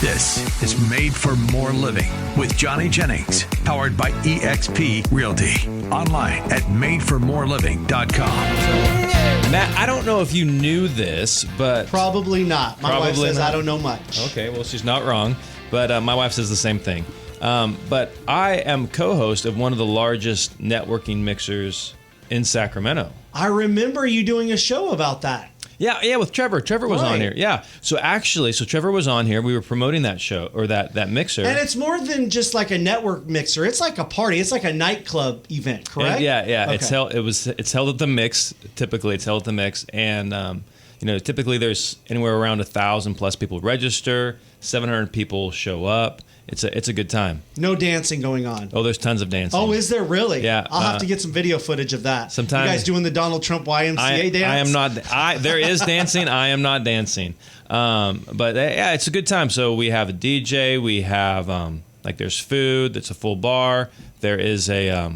This is Made for More Living with Johnny Jennings, powered by eXp Realty. Online at madeformoreliving.com. Matt, I don't know if you knew this, but... Probably not. My wife says I don't know much. Okay, well, she's not wrong, but my wife says the same thing. But I am co-host of one of the largest networking mixers in Sacramento. I remember you doing a show about that. Yeah, with Trevor. Trevor was on here. Yeah. So Trevor was on here. We were promoting that show or that mixer. And it's more than just like a network mixer. It's like a party. It's like a nightclub event, correct? And yeah. Okay. It's held at the Mix. Typically, it's held at the Mix, and typically there's anywhere around 1,000 plus people register. 700 people show up. It's a good time. No dancing going on. Oh, there's tons of dancing. Oh, is there really? Yeah. I'll have to get some video footage of that. Sometime. You guys doing the Donald Trump YMCA dance? I am not. There is dancing. I am not dancing. But yeah, it's a good time. So we have a DJ. We have there's food. It's a full bar. There is a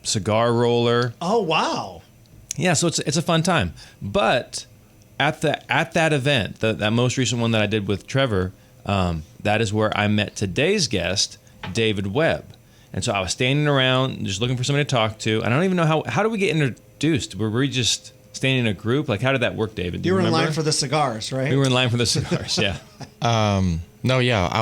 cigar roller. Oh wow. Yeah. So it's a fun time. But at that event, that most recent one that I did with Trevor. That is where I met today's guest, David Webb. And so I was standing around just looking for somebody to talk to. And I don't even know how do we get introduced? Were we just standing in a group? Like, how did that work, David? You were in line for the cigars, right? We were in line for the cigars, yeah. I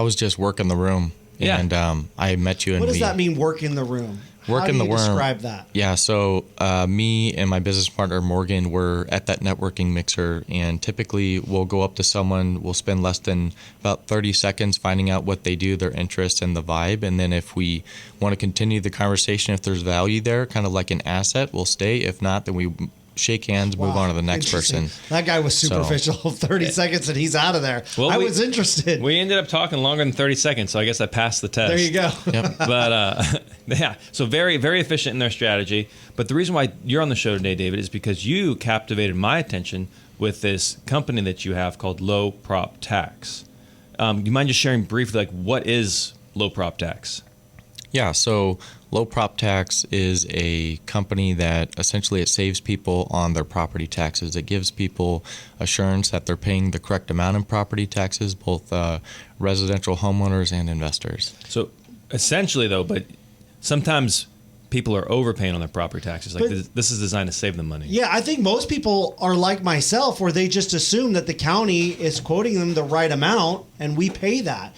was just working the room. Yeah. And I met you. What does that mean, work in the room? How do you describe that? Yeah, so me and my business partner, Morgan, were at that networking mixer, and typically we'll go up to someone, we'll spend less than about 30 seconds finding out what they do, their interests, and the vibe, and then if we want to continue the conversation, if there's value there, kind of like an asset, we'll stay. If not, then we shake hands, move on to the next person. That guy was superficial. 30 seconds and he's out of there. Well, I was interested. We ended up talking longer than 30 seconds, so I guess I passed the test. There you go. Yep. But yeah, so very, very efficient in their strategy. But the reason why you're on the show today, David, is because you captivated my attention with this company that you have called Low Prop Tax. Do you mind just sharing briefly, like, what is Low Prop Tax? Yeah, so Low Prop Tax is a company that essentially it saves people on their property taxes. It gives people assurance that they're paying the correct amount in property taxes, both residential homeowners and investors. So essentially, though, but sometimes people are overpaying on their property taxes. Like, this is designed to save them money. Yeah, I think most people are like myself, where they just assume that the county is quoting them the right amount and we pay that.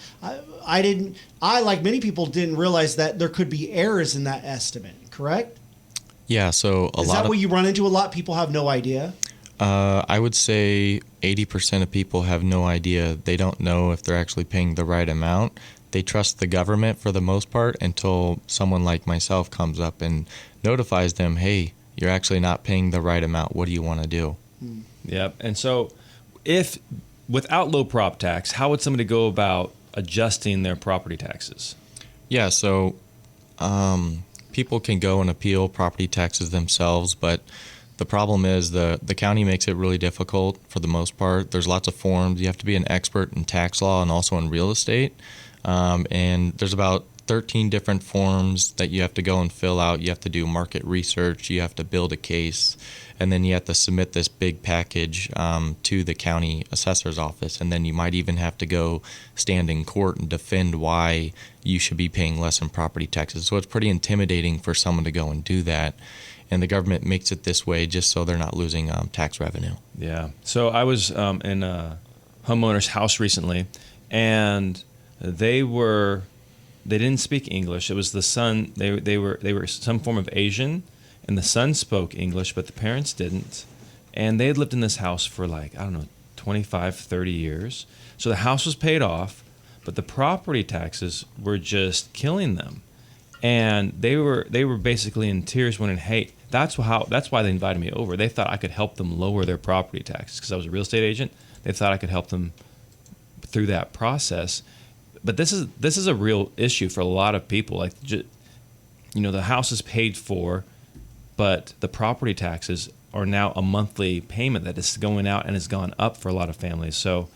I, like many people, didn't realize that there could be errors in that estimate, correct? Yeah, so Is that what you run into a lot? People have no idea? I would say 80% of people have no idea. They don't know if they're actually paying the right amount. They trust the government for the most part until someone like myself comes up and notifies them, hey, you're actually not paying the right amount. What do you want to do? Yep. And so without low prop tax, how would somebody go about adjusting their property taxes? Yeah, so people can go and appeal property taxes themselves, but the problem is the county makes it really difficult for the most part. There's lots of forms. You have to be an expert in tax law and also in real estate. And there's about 13 different forms that you have to go and fill out. You have to do market research. You have to build a case. And then you have to submit this big package to the county assessor's office. And then you might even have to go stand in court and defend why you should be paying less in property taxes. So it's pretty intimidating for someone to go and do that. And the government makes it this way just so they're not losing tax revenue. Yeah. So I was in a homeowner's house recently, and they didn't speak English. It was the son. They were some form of Asian, and the son spoke English, but the parents didn't. And they had lived in this house for 25, 30 years. So the house was paid off, but the property taxes were just killing them. And they were basically in tears when, hey, that's why they invited me over. They thought I could help them lower their property taxes because I was a real estate agent. They thought I could help them through that process. But this is a real issue for a lot of people. Like, the house is paid for, but the property taxes are now a monthly payment that is going out and has gone up for a lot of families. So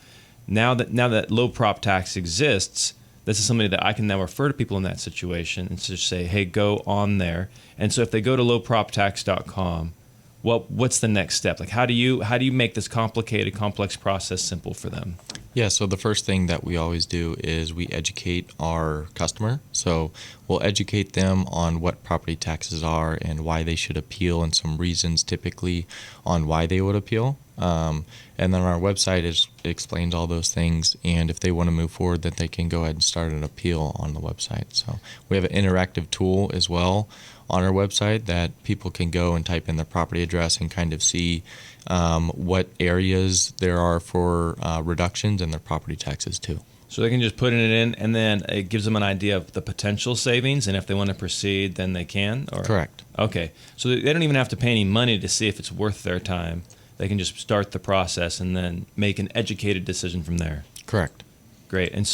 now that low prop tax exists, this is something that I can now refer to people in that situation and just say, hey, go on there. And so if they go to lowproptax.com, what's the next step? Like, how do you make this complicated, complex process simple for them? Yeah, so the first thing that we always do is we educate our customer. So we'll educate them on what property taxes are and why they should appeal, and some reasons typically on why they would appeal. And then our website explains all those things, and if they want to move forward, then they can go ahead and start an appeal on the website. So we have an interactive tool as well on our website that people can go and type in their property address and kind of see what areas there are for reductions in their property taxes too. So they can just put it in, and then it gives them an idea of the potential savings, and if they want to proceed, then they can? Or? Correct. Okay. So they don't even have to pay any money to see if it's worth their time. They can just start the process and then make an educated decision from there. Correct. Great. And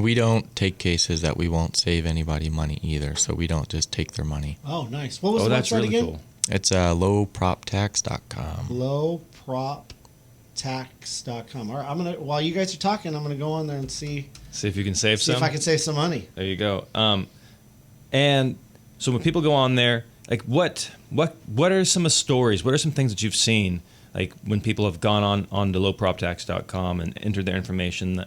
we don't take cases that we won't save anybody money either, so we don't just take their money. Oh, nice. What was the that's website really again? cool. It's lowproptax.com. Lowproptax.com. All right, while you guys are talking, I'm gonna go on there and see if you can save some. if I can save some money. There you go. And so when people go on there, like what are some of the stories? What are some things that you've seen, like when people have gone on to lowproptax.com and entered their information?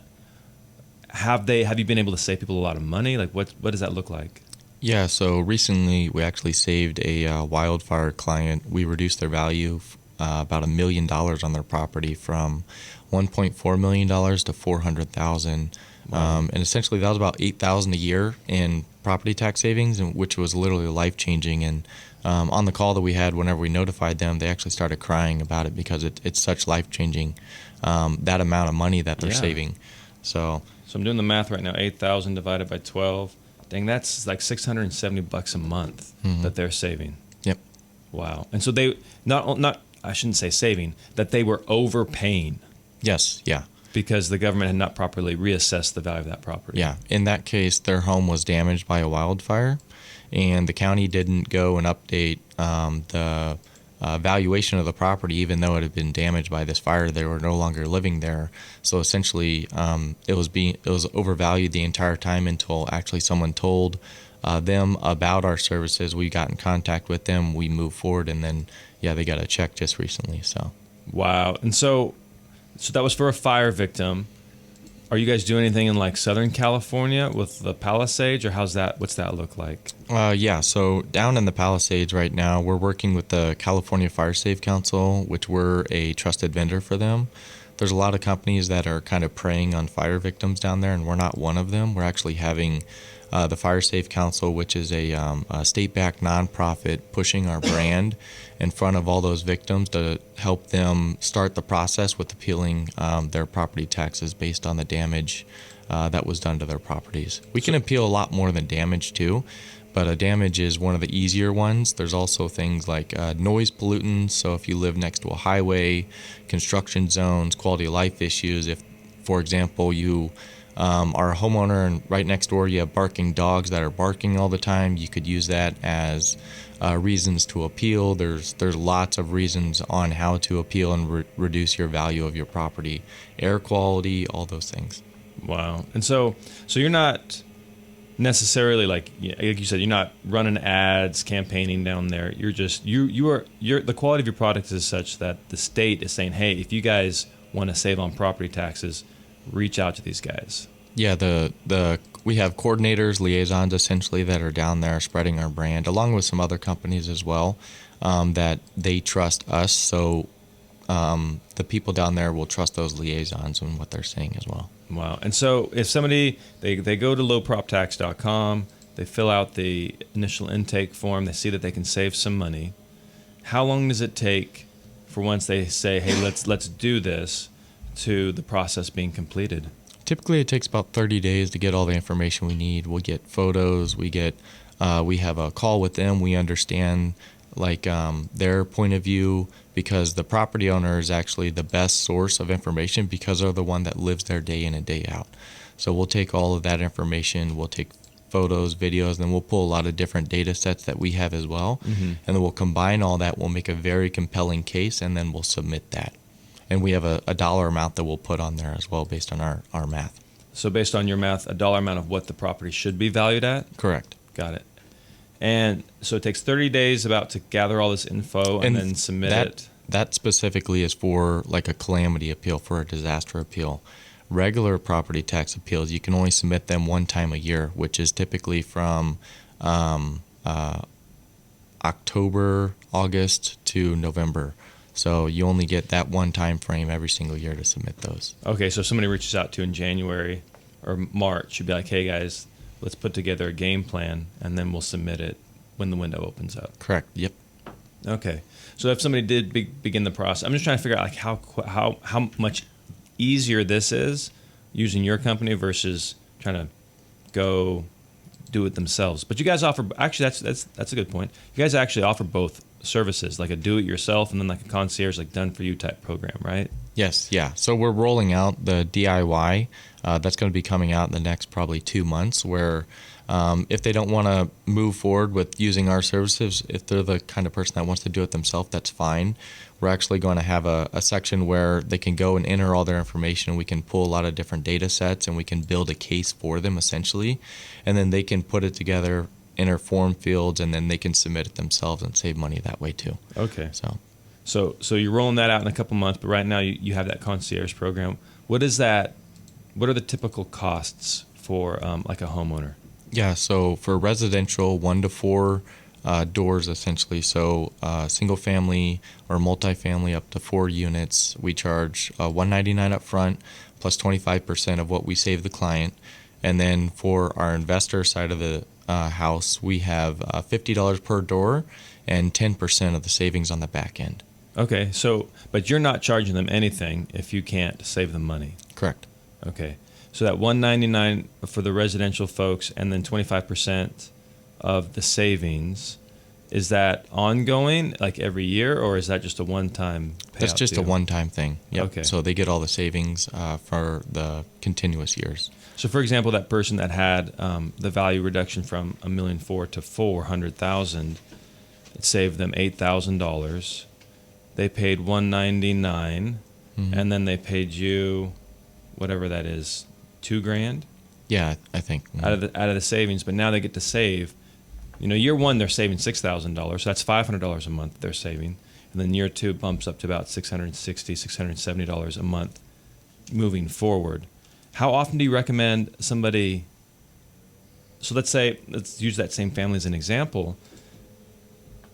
Have you been able to save people a lot of money? Like what does that look like? Yeah, so recently we actually saved a wildfire client. We reduced their value about $1 million on their property from $1.4 million to $400,000. Wow. And essentially that was about $8,000 a year in property tax savings, which was literally life-changing. And on the call that we had, whenever we notified them, they actually started crying about it because it's such life-changing, that amount of money that they're saving. So I'm doing the math right now. 8,000 divided by 12. Dang, that's like $670 a month that they're saving. Yep. Wow. And so they not I shouldn't say saving, that they were overpaying. Yes. Yeah. Because the government had not properly reassessed the value of that property. Yeah. In that case, their home was damaged by a wildfire, and the county didn't go and update the valuation of the property, even though it had been damaged by this fire. They were no longer living there. So essentially, it was overvalued the entire time until actually someone told them about our services. We got in contact with them. We moved forward, and then they got a check just recently. So wow. And so that was for a fire victim. Are you guys doing anything in like Southern California with the Palisades, or what's that look like? Yeah, so down in the Palisades right now, we're working with the California Fire Safe Council, which we're a trusted vendor for them. There's a lot of companies that are kind of preying on fire victims down there, and we're not one of them. We're actually having the Fire Safe Council, which is a state-backed nonprofit, pushing our brand in front of all those victims to help them start the process with appealing their property taxes based on the damage that was done to their properties. We can appeal a lot more than damage too, but a damage is one of the easier ones. There's also things like noise pollutants. So if you live next to a highway, construction zones, quality of life issues. If, for example, you are a homeowner and right next door you have barking dogs that are barking all the time, you could use that as reasons to appeal. There's lots of reasons on how to appeal and reduce your value of your property, air quality, all those things. Wow. And so you're not necessarily like you said, you're not running ads, campaigning down there. You're just the quality of your product is such that the state is saying, hey, if you guys want to save on property taxes, reach out to these guys. Yeah, we have coordinators, liaisons essentially that are down there spreading our brand, along with some other companies as well, that they trust us. So the people down there will trust those liaisons and what they're saying as well. Wow. And so if somebody, they go to lowproptax.com, they fill out the initial intake form, they see that they can save some money. How long does it take for once they say, hey, let's do this, to the process being completed? Typically, it takes about 30 days to get all the information we need. We'll get photos. We have a call with them. We understand their point of view, because the property owner is actually the best source of information because they're the one that lives there day in and day out. So we'll take all of that information. We'll take photos, videos, and then we'll pull a lot of different data sets that we have as well. Mm-hmm. And then we'll combine all that. We'll make a very compelling case, and then we'll submit that. And we have a dollar amount that we'll put on there as well based on our math. So based on your math, a dollar amount of what the property should be valued at? Correct. Got it. And so it takes 30 days to gather all this info and then submit it. That specifically is for like a calamity appeal, for a disaster appeal. Regular property tax appeals, you can only submit them one time a year, which is typically from October, August to November. So you only get that one time frame every single year to submit those. Okay, so if somebody reaches out to you in January or March, you'd be like, hey guys, let's put together a game plan, and then we'll submit it when the window opens up. Correct. Yep. Okay. So if somebody did begin the process, I'm just trying to figure out like how much easier this is using your company versus trying to go do it themselves. But you guys offer, actually that's a good point. You guys actually offer both services, like a do-it-yourself and then like a concierge, like done-for-you type program, right? Yes, yeah. So we're rolling out the DIY. That's going to be coming out in the next probably 2 months, where if they don't want to move forward with using our services, if they're the kind of person that wants to do it themselves, that's fine. We're actually going to have a section where they can go and enter all their information. We can pull a lot of different data sets, and we can build a case for them essentially. And then they can put it together, enter form fields, and then they can submit it themselves and save money that way too. Okay. So you're rolling that out in a couple months, but right now you have that concierge program. What is that? What are the typical costs for like a homeowner? yeah, so for residential, 1 to 4 doors essentially. So single family or multifamily up to 4 units, we charge $199 up front plus 25% of what we save the client. And then for our investor side of the house, we have $50 per door and 10% of the savings on the back end. Okay, so but you're not charging them anything if you can't save them money. Correct. Okay, so that $199 for the residential folks, and then 25% of the savings, is that ongoing, like every year, or is that just a one-time payout? That's just a one-time thing. Yep. Okay. So they get all the savings for the continuous years. So, for example, that person that had the value reduction from $1.4 million to $400,000, it saved them $8,000. They paid $199, and then they paid you, whatever that is, $2,000. Yeah, I think out of the savings. But now they get to save. You know, year one they're saving $6,000, so that's $500 a month they're saving, and then year two bumps up to about $660, $670 a month, moving forward. How often do you recommend somebody? So let's use that same family as an example.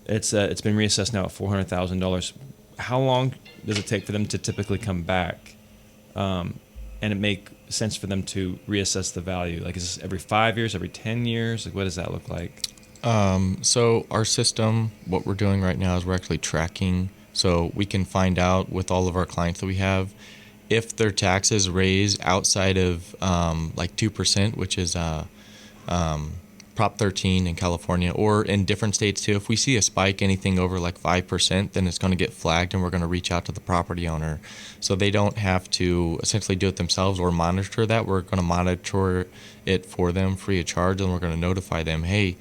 It's been reassessed now at $400,000. How long does it take for them to typically come back, and it make sense for them to reassess the value? Like, is this every 5 years, every 10 years? Like, what does that look like? So our system, what we're doing right now is we're actually tracking, so we can find out with all of our clients that we have if their taxes raise outside of like 2%, which is Prop 13 in California, or in different states too. If we see a spike, anything over like 5%, then it's going to get flagged, and we're going to reach out to the property owner. So they don't have to essentially do it themselves or monitor that. We're going to monitor it for them free of charge, and we're going to notify them, hey,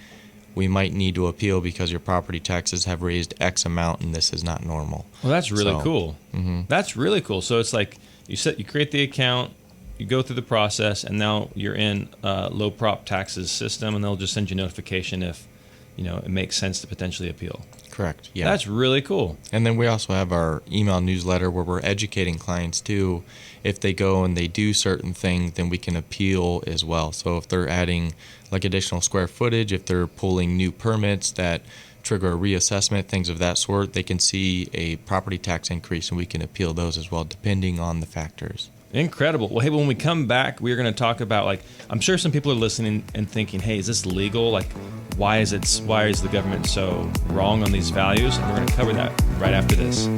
we might need to appeal because your property taxes have raised X amount, and this is not normal. Well, that's really cool. Mm-hmm. That's really cool. So it's like you create the account, you go through the process, and now you're in low prop taxes system, and they'll just send you notification if it makes sense to potentially appeal. Correct. Yeah. That's really cool. And then we also have our email newsletter where we're educating clients too. If they go and they do certain things, then we can appeal as well. So if they're adding like additional square footage, if they're pulling new permits that trigger a reassessment, things of that sort, they can see a property tax increase, and we can appeal those as well, depending on the factors. Incredible. Well, hey, when we come back, we're going to talk about, like, I'm sure some people are listening and thinking, hey, is this legal? Like, why is the government so wrong on these values? And we're going to cover that right after this.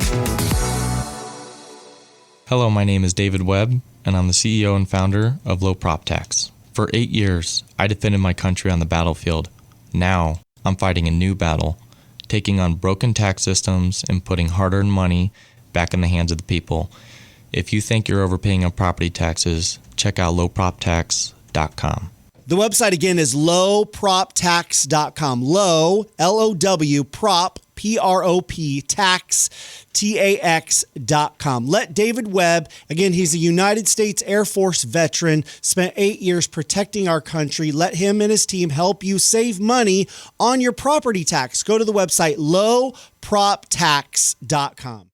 Hello, my name is David Webb, and I'm the CEO and founder of Low Prop Tax. For 8 years, I defended my country on the battlefield. Now, I'm fighting a new battle, taking on broken tax systems and putting hard-earned money back in the hands of the people. If you think you're overpaying on property taxes, check out lowproptax.com. The website again is lowproptax.com. Low, L-O-W, prop, P-R-O-P, tax, T-A-X.com. Let David Webb, again, he's a United States Air Force veteran, spent 8 years protecting our country. Let him and his team help you save money on your property tax. Go to the website lowproptax.com.